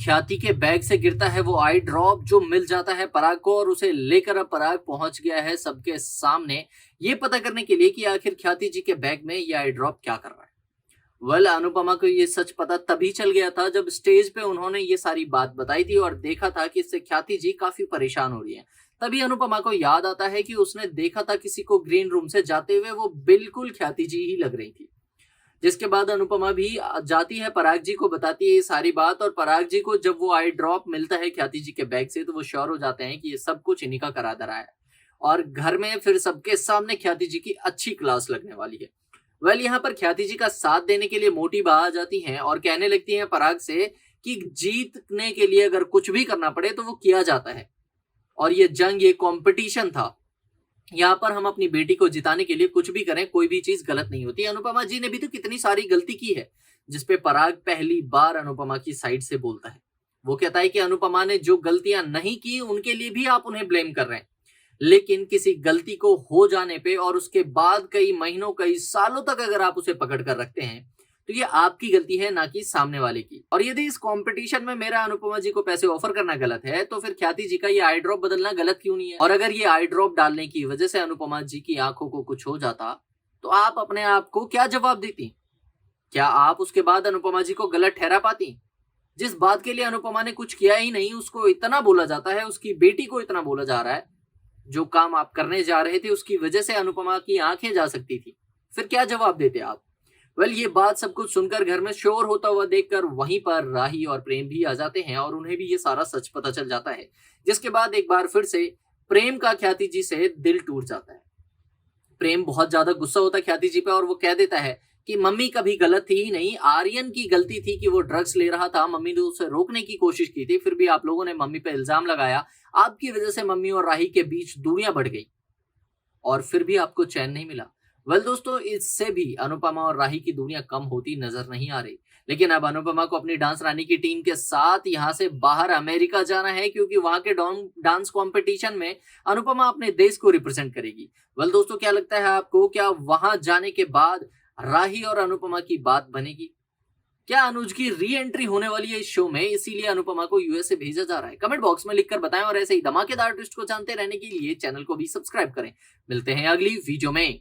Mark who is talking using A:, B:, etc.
A: ख्याति के बैग से गिरता है वो आई ड्रॉप जो मिल जाता है पराग को और उसे लेकर अब पराग पहुंच गया है सबके सामने ये पता करने के लिए कि आखिर ख्याति जी के बैग में ये आई ड्रॉप क्या कर रहा है। अनुपमा को ये सच पता तभी चल गया था जब स्टेज पे उन्होंने ये सारी बात बताई थी और देखा था कि इससे ख्याति जी काफी परेशान हो रही है। तभी अनुपमा को याद आता है कि उसने देखा था किसी को ग्रीन रूम से जाते हुए, वो बिल्कुल ख्याति जी ही लग रही थी। जिसके बाद अनुपमा भी जाती है, पराग जी को बताती है ये सारी बात और पराग जी को जब वो आई ड्रॉप मिलता है ख्याति जी के बैग से तो वो श्योर हो जाते हैं कि ये सब कुछ इन्हीं का करा धरा है और घर में फिर सबके सामने ख्याति जी की अच्छी क्लास लगने वाली है। यहाँ पर ख्याति जी का साथ देने के लिए मोटी बा आ जाती हैं और कहने लगती हैं पराग से कि जीतने के लिए अगर कुछ भी करना पड़े तो वो किया जाता है और ये जंग, ये कंपटीशन था। यहाँ पर हम अपनी बेटी को जिताने के लिए कुछ भी करें, कोई भी चीज गलत नहीं होती। अनुपमा जी ने भी तो कितनी सारी गलती की है, जिसपे पराग पहली बार अनुपमा की साइड से बोलता है। वो कहता है कि अनुपमा ने जो गलतियां नहीं की उनके लिए भी आप उन्हें ब्लेम कर रहे हैं, लेकिन किसी गलती को हो जाने पे और उसके बाद कई महीनों कई सालों तक अगर आप उसे पकड़ कर रखते हैं तो ये आपकी गलती है, ना कि सामने वाले की। और यदि इस कंपटीशन में मेरा अनुपमा जी को पैसे ऑफर करना गलत है तो फिर ख्याति जी का ये आई ड्रॉप बदलना गलत क्यों नहीं है? और अगर ये आई ड्रॉप डालने की वजह से अनुपमा जी की आंखों को कुछ हो जाता तो आप अपने आप को क्या जवाब देती? क्या आप उसके बाद अनुपमा जी को गलत ठहरा पाती? जिस बात के लिए अनुपमा ने कुछ किया ही नहीं उसको इतना बोला जाता है, उसकी बेटी को इतना बोला जा रहा है। जो काम आप करने जा रहे थे उसकी वजह से अनुपमा की आंखें जा सकती थी, फिर क्या जवाब देते आप? ये बात सब कुछ सुनकर घर में शोर होता हुआ देखकर वहीं पर राही और प्रेम भी आ जाते हैं और उन्हें भी ये सारा सच पता चल जाता है। जिसके बाद एक बार फिर से प्रेम का ख्याति जी से दिल टूट जाता है। प्रेम बहुत ज्यादा गुस्सा होता है ख्याति जी पे और वो कह देता है कि मम्मी कभी गलत थी ही नहीं, आर्यन की गलती थी कि वो ड्रग्स ले रहा था। मम्मी ने उसे रोकने की कोशिश की थी, फिर भी आप लोगों ने मम्मी पे इल्जाम लगाया। आपकी वजह से मम्मी और राही के बीच दूरियां बढ़ गई और फिर भी आपको चैन नहीं मिला। दोस्तों, इससे भी अनुपमा और राही की दूरियां कम होती नजर नहीं आ रही, लेकिन अब अनुपमा को अपनी डांस रानी की टीम के साथ यहाँ से बाहर अमेरिका जाना है क्योंकि वहां के डांस कंपटीशन में अनुपमा अपने देश को रिप्रेजेंट करेगी। दोस्तों, क्या लगता है आपको, क्या वहां जाने के बाद राही और अनुपमा की बात बनेगी? क्या अनुज की री एंट्री होने वाली है इस शो में, इसीलिए अनुपमा को यूएसए भेजा जा रहा है? कमेंट बॉक्स में लिखकर बताएं और ऐसे ही धमाकेदार ट्विस्ट को जानते रहने के लिए चैनल को भी सब्सक्राइब करें। मिलते हैं अगली वीडियो में।